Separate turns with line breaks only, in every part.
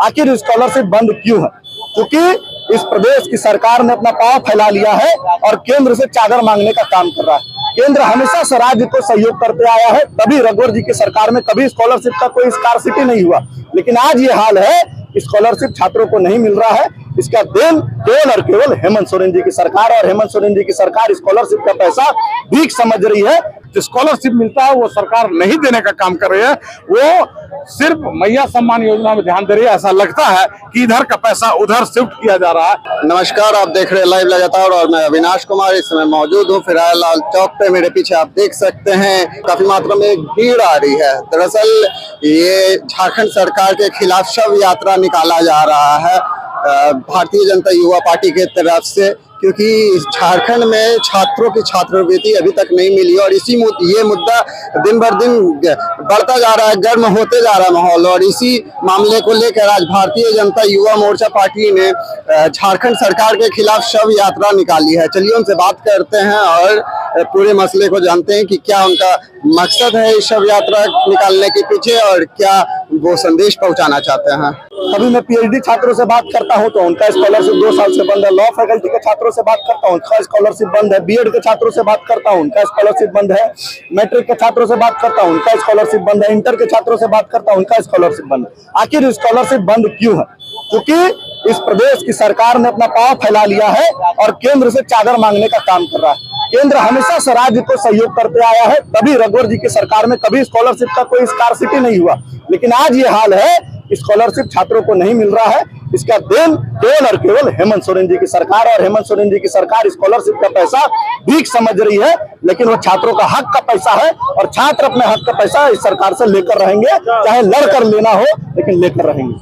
आखिर स्कॉलरशिप बंद क्यों है? क्योंकि इस प्रदेश की सरकार ने अपना पांव फैला लिया है और केंद्र से चादर मांगने का काम कर रहा है। केंद्र हमेशा से राज्य को सहयोग करते आया है, तभी रघुवर जी की सरकार में कभी स्कॉलरशिप का कोई स्कार्सिटी नहीं हुआ। लेकिन आज ये हाल है, स्कॉलरशिप छात्रों को नहीं मिल रहा है। इसका देन केवल और केवल हेमंत सोरेन जी की सरकार, और हेमंत सोरेन जी की सरकार स्कॉलरशिप का पैसा भीख समझ रही है।
जो स्कॉलरशिप मिलता है वो सरकार नहीं देने का काम कर रही है, वो सिर्फ मैया सम्मान योजना में ध्यान दे रही है। ऐसा लगता है कि इधर का पैसा उधर शिफ्ट किया जा रहा है।
नमस्कार, आप देख रहे हैं लाइव लगातार और मैं अविनाश कुमार इस समय मौजूद हूँ फिराया लाल चौक पे। मेरे पीछे आप देख सकते हैं काफी मात्रा में भीड़ आ रही है। दरअसल ये झारखंड सरकार के खिलाफ शव यात्रा निकाला जा रहा है भारतीय जनता युवा पार्टी के तरफ से, क्योंकि झारखंड में छात्रों की छात्रवृत्ति अभी तक नहीं मिली और ये मुद्दा दिन भर दिन बढ़ता जा रहा है, गर्म होते जा रहा है माहौल। और इसी मामले को लेकर आज भारतीय जनता युवा मोर्चा पार्टी ने झारखंड सरकार के खिलाफ शव यात्रा निकाली है। चलिए उनसे बात करते हैं और पूरे मसले को जानते हैं कि क्या उनका मकसद है इस शव यात्रा निकालने के पीछे और क्या वो संदेश पहुंचाना चाहते हैं।
कभी मैं पीएचडी छात्रों से बात करता हूं तो उनका स्कॉलरशिप 2 साल से बंद है। लॉ फैकल्टी के छात्रों से बात करता हूं, उनका स्कॉलरशिप बंद है। बीएड के छात्रों से बात करता हूं, उनका स्कॉलरशिप बंद है। मैट्रिक के छात्रों से बात करता हूं, उनका स्कॉलरशिप बंद है। इंटर के छात्रों से बात करता हूं, उनका स्कॉलरशिप बंद है। आखिर स्कॉलरशिप बंद क्यों है? क्योंकि इस प्रदेश की सरकार ने अपना पांव फैला लिया है और केंद्र से चादर मांगने का काम कर रहा है। केंद्र हमेशा से राज्य को सहयोग करते आया है, तभी रघुवर जी की सरकार में कभी स्कॉलरशिप का कोई स्कार्सिटी नहीं हुआ। लेकिन आज ये हाल है, स्कॉलरशिप छात्रों को नहीं मिल रहा है। इसका देन केवल और केवल हेमंत सोरेन जी की सरकार, और हेमंत सोरेन जी की सरकार स्कॉलरशिप का पैसा भीख समझ रही है। लेकिन वो छात्रों का हक का पैसा है और छात्र अपने हक का पैसा इस सरकार से लेकर रहेंगे, चाहे लड़कर लेना हो, लेकिन लेकर रहेंगे।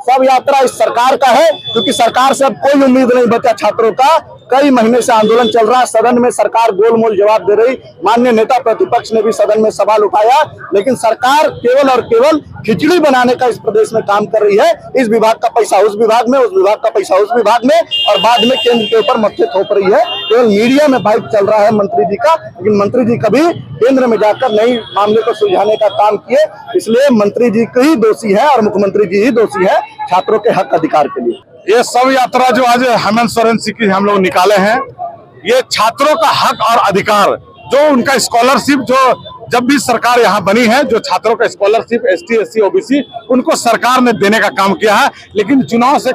सब यात्रा इस सरकार का है, क्योंकि सरकार से अब कोई उम्मीद नहीं बचा छात्रों का। कई महीने से आंदोलन चल रहा है, सदन में सरकार गोलमोल जवाब दे रही। माननीय नेता प्रतिपक्ष ने भी सदन में सवाल उठाया, लेकिन सरकार केवल और केवल खिचड़ी बनाने का इस प्रदेश में काम कर रही है। इस विभाग का पैसा उस विभाग में, उस विभाग का पैसा उस विभाग में, और बाद में केंद्र के ऊपर मत्थे थोप रही है। केवल मीडिया में बाइक चल रहा है मंत्री जी का, लेकिन मंत्री जी कभी केंद्र में जाकर नई मामले को सुलझाने का काम किए। इसलिए मंत्री जी ही दोषी है और मुख्यमंत्री जी ही दोषी है छात्रों के हक अधिकार के लिए।
ये शव यात्रा जो आज हेमंत सोरेन जी की हम लोग निकाले हैं, ये छात्रों का हक और अधिकार, जो उनका स्कॉलरशिप जो जब भी सरकार यहाँ बनी है, जो छात्रों का स्कॉलरशिप ST SC OBC उनको सरकार ने देने का काम किया है। लेकिन चुनाव से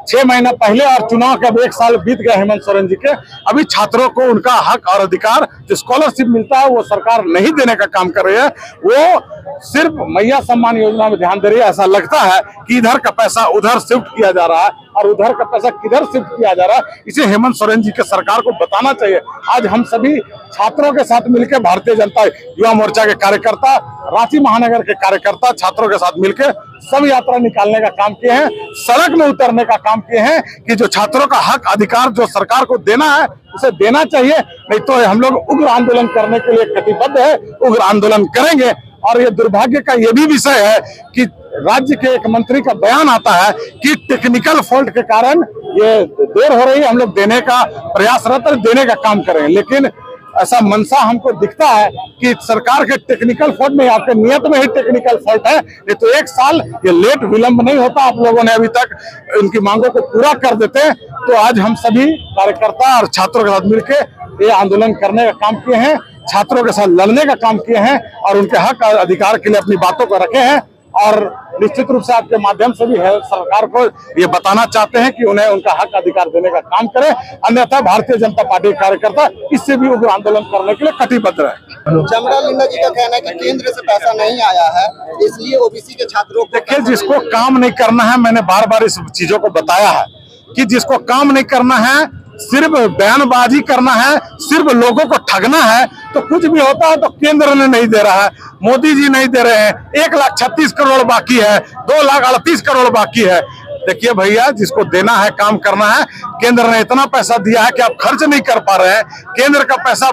6 महीना पहले और चुनाव के अब 1 साल बीत गया हेमंत सोरेन जी के, अभी छात्रों को उनका हक और अधिकार जो स्कॉलरशिप मिलता है वो सरकार नहीं देने का काम कर रही है। वो सिर्फ मैया सम्मान योजना में ध्यान दे रही है। ऐसा लगता है कि इधर का पैसा उधर शिफ्ट किया जा रहा है और उधर का पैसा किधर शिफ्ट किया जा रहा है, इसे हेमंत सोरेन जी के सरकार को बताना चाहिए। आज हम सभी छात्रों के साथ मिलकर भारतीय जनता युवा मोर्चा के कार्यकर्ता, रांची महानगर के कार्यकर्ता छात्रों के साथ मिलकर सब यात्रा निकालने का काम किए हैं, सड़क में उतरने का काम किए हैं कि जो छात्रों का हक अधिकार जो सरकार को देना है उसे देना चाहिए। नहीं तो हम लोग उग्र आंदोलन करने के लिए कटिबद्ध है, उग्र आंदोलन करेंगे। और ये दुर्भाग्य का ये भी विषय है कि राज्य के एक मंत्री का बयान आता है कि टेक्निकल फॉल्ट के कारण ये देर हो रही है, हम लोग देने का प्रयासरत देने का काम करें। लेकिन ऐसा मनसा हमको दिखता है कि सरकार के टेक्निकल फॉल्ट में, आपके नियत में ही टेक्निकल फॉल्ट है। नहीं तो 1 साल ये लेट विलंब नहीं होता, आप लोगों ने अभी तक उनकी मांगों को पूरा कर देते। तो आज हम सभी कार्यकर्ता और छात्रों के साथ मिलकर ये आंदोलन करने का काम किए हैं, छात्रों के साथ लड़ने का काम किए हैं और उनके हक और अधिकार के लिए अपनी बातों को रखे हैं। और निश्चित रूप से आपके माध्यम से भी सरकार को ये बताना चाहते हैं कि उन्हें उनका हक अधिकार देने का काम करें, अन्यथा भारतीय जनता पार्टी के कार्यकर्ता इससे भी उग्र आंदोलन करने के लिए कटिबद्ध रहे।
चमड़ा लिंडा जी का कहना है कि केंद्र से पैसा नहीं आया है, इसलिए OBC के छात्रों को।
देखिए, जिसको काम नहीं करना है, मैंने बार बार इस चीजों को बताया है कि जिसको काम नहीं करना है, सिर्फ बयानबाजी करना है, सिर्फ लोगों को ठगना है, तो कुछ भी होता है तो केंद्र ने नहीं दे रहा है, मोदी जी नहीं दे रहे हैं। 1,36,00,000 करोड़ बाकी है, 2,38,00,000 करोड़ बाकी है। देखिए भैया, जिसको देना है, काम करना है, केंद्र ने इतना पैसा दिया है कि आप खर्च नहीं कर पा रहे हैं, केंद्र का पैसा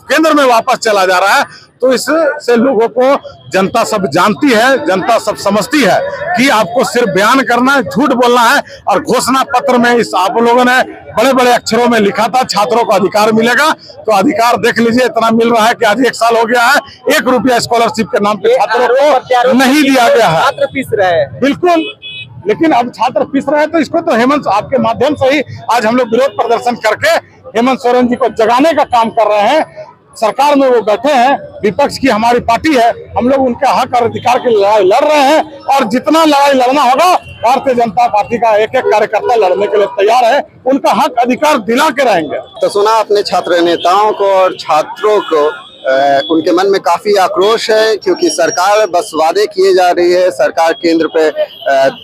केंद्र में वापस चला जा रहा है। तो इससे लोगों को जनता सब जानती है, जनता सब समझती है कि आपको सिर्फ बयान करना है, झूठ बोलना है। और घोषणा पत्र में इस आप लोगों ने बड़े बड़े अक्षरों में लिखा था छात्रों को अधिकार मिलेगा, तो अधिकार देख लीजिए इतना मिल रहा है कि आज 1 साल हो गया है, 1 रुपया स्कॉलरशिप के नाम पे छात्रों को नहीं दिया गया है।
छात्र पिस रहे हैं,
बिल्कुल, लेकिन अब छात्र पिस रहे हैं तो इसको तो हेमंत आपके माध्यम से ही आज हम लोग विरोध प्रदर्शन करके हेमंत सोरेन जी को जगाने का काम कर रहे हैं। सरकार में वो बैठे हैं, विपक्ष की हमारी पार्टी है, हम लोग उनके हक और अधिकार की लड़ाई लड़ रहे हैं और जितना लड़ाई लड़ना होगा भारतीय जनता पार्टी का एक एक कार्यकर्ता लड़ने के लिए तैयार है, उनका हक अधिकार दिला के रहेंगे।
तो सुना अपने छात्र नेताओं को और छात्रों को, उनके मन में काफी आक्रोश है क्योंकि सरकार बस वादे किए जा रही है, सरकार केंद्र पे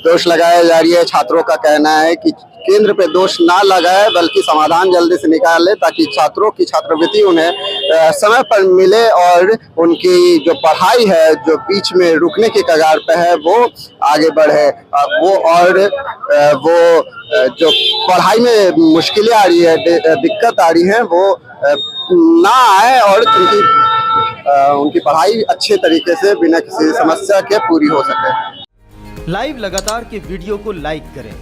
दोष लगाया जा रही है। छात्रों का कहना है कि केंद्र पे दोष ना लगाए बल्कि समाधान जल्दी से निकाले ताकि छात्रों की छात्रवृत्ति उन्हें समय पर मिले और उनकी जो पढ़ाई है जो बीच में रुकने के कगार पे है वो आगे बढ़े। वो जो पढ़ाई में मुश्किलें आ रही है, दिक्कत आ रही है, वो ना आए और उनकी पढ़ाई अच्छे तरीके से बिना किसी समस्या के पूरी हो सके।
लाइव लगातार के वीडियो को लाइक करें,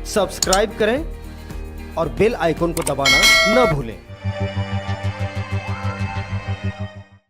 सब्सक्राइब करें और बेल आइकन को दबाना न भूलें।